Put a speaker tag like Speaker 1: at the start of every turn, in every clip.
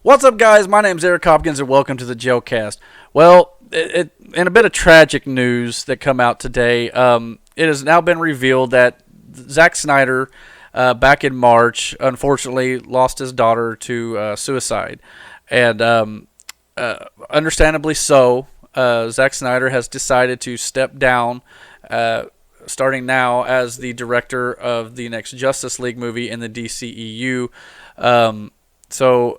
Speaker 1: What's up, guys? My name's Eric Hopkins, and welcome to the Joecast. Well, in a bit of tragic news that come out today, it has now been revealed that Zack Snyder, back in March, unfortunately lost his daughter to suicide, and understandably so. Zack Snyder has decided to step down, starting now as the director of the next Justice League movie in the DCEU. So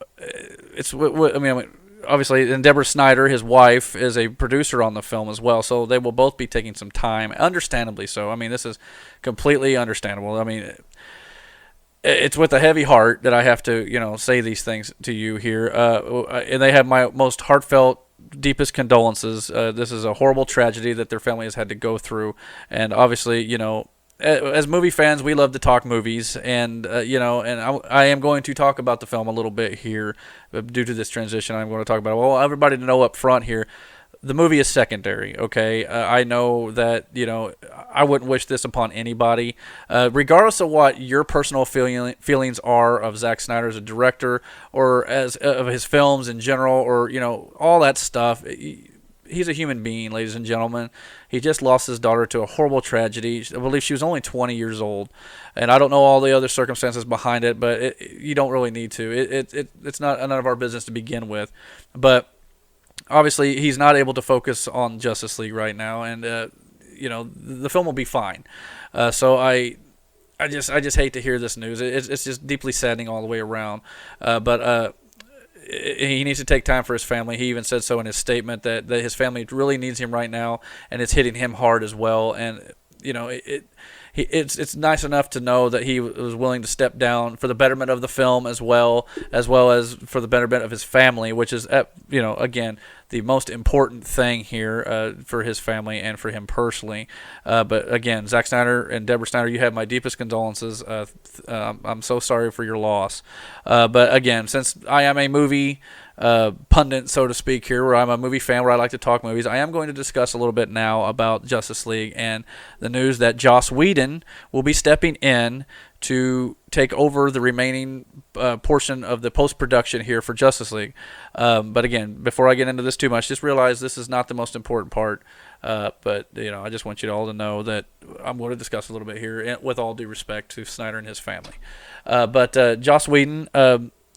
Speaker 1: obviously, and Deborah Snyder, his wife, is a producer on the film as well. So they will both be taking some time, understandably so. I mean, this is completely understandable. I mean, it's with a heavy heart that I have to, say these things to you here. And they have my most heartfelt, deepest condolences. This is a horrible tragedy that their family has had to go through. And obviously, as movie fans, we love to talk movies, and I am going to talk about the film a little bit here due to this transition. I'm going to talk about it. Well, everybody to know up front here, the movie is secondary. Okay, I know that I wouldn't wish this upon anybody, regardless of what your personal feelings are of Zack Snyder as a director or as of his films in general, or all that stuff. He's a human being, ladies and gentlemen. He just lost his daughter to a horrible tragedy. I believe she was only 20 years old. And I don't know all the other circumstances behind it, but you don't really need to. It's not none of our business to begin with. But obviously, he's not able to focus on Justice League right now. And, the film will be fine. So I just hate to hear this news. It's just deeply saddening all the way around. But he needs to take time for his family. He even said so in his statement that his family really needs him right now, and it's hitting him hard as well. And it's nice enough to know that he was willing to step down for the betterment of the film as well as for the betterment of his family, which is again the most important thing here for his family and for him personally. But again, Zack Snyder and Deborah Snyder, you have my deepest condolences. I'm so sorry for your loss. But again, since I am a movie pundit, so to speak, here, where I'm a movie fan, where I like to talk movies, I am going to discuss a little bit now about Justice League and the news that Joss Whedon will be stepping in to take over the remaining portion of the post-production here for Justice League. But again, before I get into this too much, just realize this is not the most important part. But I just want you all to know that I'm going to discuss a little bit here, with all due respect to Snyder and his family. But Joss Whedon,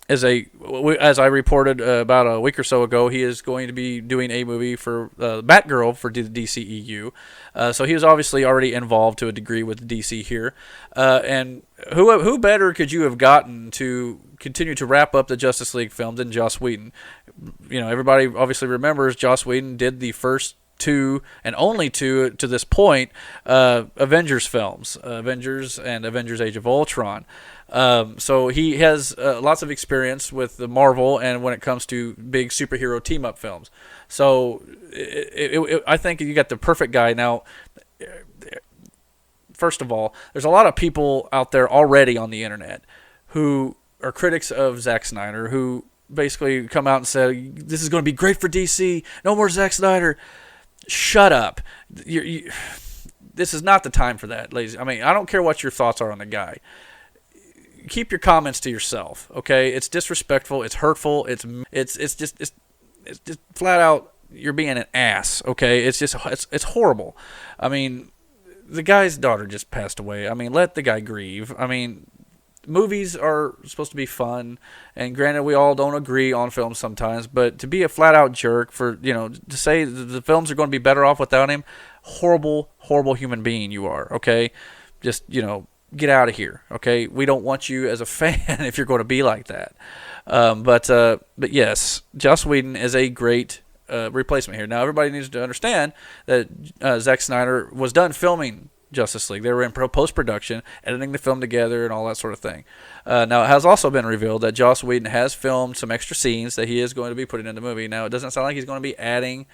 Speaker 1: as I reported about a week or so ago, he is going to be doing a movie for Batgirl for the DCEU. So he was obviously already involved to a degree with DC here. And who better could you have gotten to continue to wrap up the Justice League film than Joss Whedon? Everybody obviously remembers Joss Whedon did the first two and only two to this point Avengers films, Avengers and Avengers Age of Ultron. So he has lots of experience with the Marvel and when it comes to big superhero team-up films. So I think you got the perfect guy. Now, first of all, there's a lot of people out there already on the internet who are critics of Zack Snyder, who basically come out and say, this is going to be great for DC, no more Zack Snyder. Shut up. This is not the time for that, ladies. I mean, I don't care what your thoughts are on the guy. Keep your comments to yourself, okay? It's disrespectful. It's hurtful. It's just flat out, you're being an ass, okay? It's horrible. I mean, the guy's daughter just passed away. I mean, let the guy grieve. I mean, movies are supposed to be fun, and granted, we all don't agree on films sometimes, but to be a flat-out jerk for, to say the films are going to be better off without him, horrible, horrible human being you are, okay? Just, get out of here, okay? We don't want you as a fan if you're going to be like that. But yes, Joss Whedon is a great replacement here. Now, everybody needs to understand that Zack Snyder was done filming Justice League. They were in post-production, editing the film together and all that sort of thing. Now, it has also been revealed that Joss Whedon has filmed some extra scenes that he is going to be putting in the movie. Now, it doesn't sound like he's going to be adding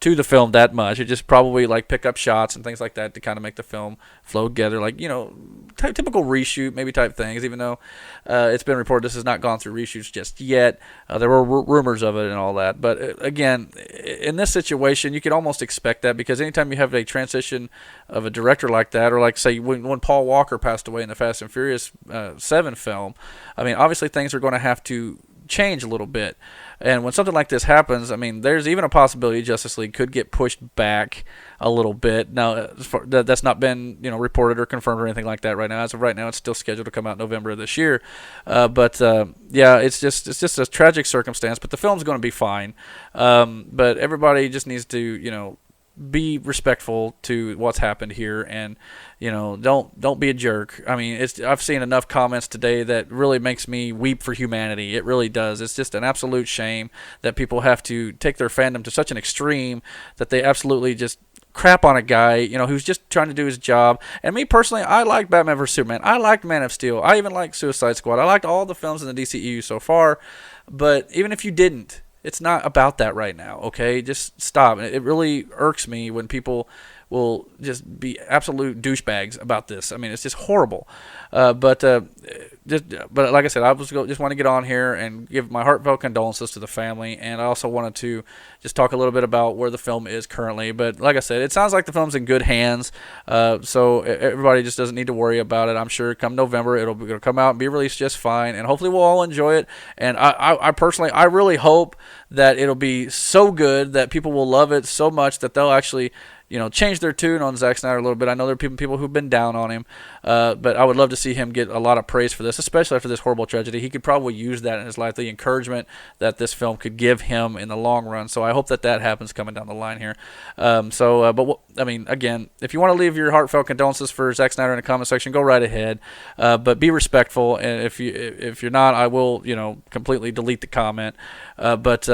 Speaker 1: to the film that much. It just probably like pick up shots and things like that to kind of make the film flow together, like typical reshoot maybe type things. Even though it's been reported this has not gone through reshoots just yet, there were rumors of it and all that. But again, in this situation, you could almost expect that, because anytime you have a transition of a director like that, or like say when Paul Walker passed away in the Fast and Furious 7 film, I mean, obviously things are going to have to change a little bit. And when something like this happens, I mean, there's even a possibility Justice League could get pushed back a little bit. Now, that's not been reported or confirmed or anything like that right now. As of right now, it's still scheduled to come out in November of this year. Yeah, it's just a tragic circumstance. But the film's going to be fine. But everybody just needs to be respectful to what's happened here, and don't be a jerk. I mean, I've seen enough comments today that really makes me weep for humanity. It really does. It's just an absolute shame that people have to take their fandom to such an extreme that they absolutely just crap on a guy, who's just trying to do his job. And me personally, I like Batman vs Superman. I liked Man of Steel. I even like Suicide Squad. I liked all the films in the DCEU so far. But even if you didn't, it's not about that right now, okay? Just stop. It really irks me when people will just be absolute douchebags about this. I mean, it's just horrible. But like I said, just want to get on here and give my heartfelt condolences to the family, and I also wanted to just talk a little bit about where the film is currently. But like I said, it sounds like the film's in good hands, so everybody just doesn't need to worry about it. I'm sure come November it'll come out and be released just fine, and hopefully we'll all enjoy it. And I personally, I really hope that it'll be so good that people will love it so much that they'll actually change their tune on Zack Snyder a little bit. I know there are people who've been down on him, but I would love to see him get a lot of praise for this, especially after this horrible tragedy. He could probably use that in his life, the encouragement that this film could give him in the long run. So I hope that happens coming down the line here. I mean, again, if you want to leave your heartfelt condolences for Zack Snyder in the comment section, go right ahead. But be respectful, and if you're not, I will completely delete the comment. But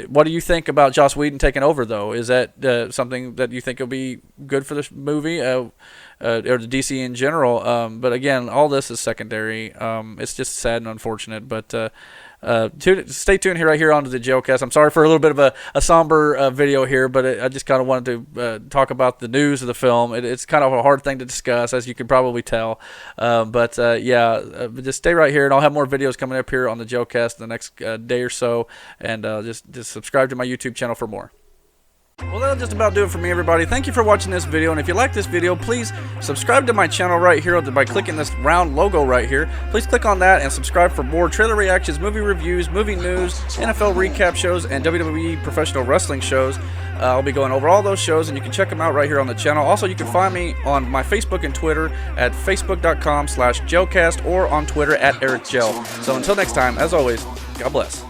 Speaker 1: what do you think about Joss Whedon taking over, though? Is that something that you think will be good for this movie or the DC in general? But again, all this is secondary. It's just sad and unfortunate. But stay tuned right here onto the Jailcast. I'm sorry for a little bit of a somber video here, but I just kind of wanted to talk about the news of the film. It's kind of a hard thing to discuss, as you can probably tell. Just stay right here, and I'll have more videos coming up here on the Jailcast in the next day or so. And just subscribe to my YouTube channel for more. Well, that'll just about do it for me, everybody. Thank you for watching this video, and if you like this video, please subscribe to my channel right here by clicking this round logo right here. Please click on that and subscribe for more trailer reactions, movie reviews, movie news, NFL recap shows, and WWE professional wrestling shows. I'll be going over all those shows, and you can check them out right here on the channel. Also, you can find me on my Facebook and Twitter at facebook.com/Jailcast or on Twitter at EricJail. So until next time, as always, God bless.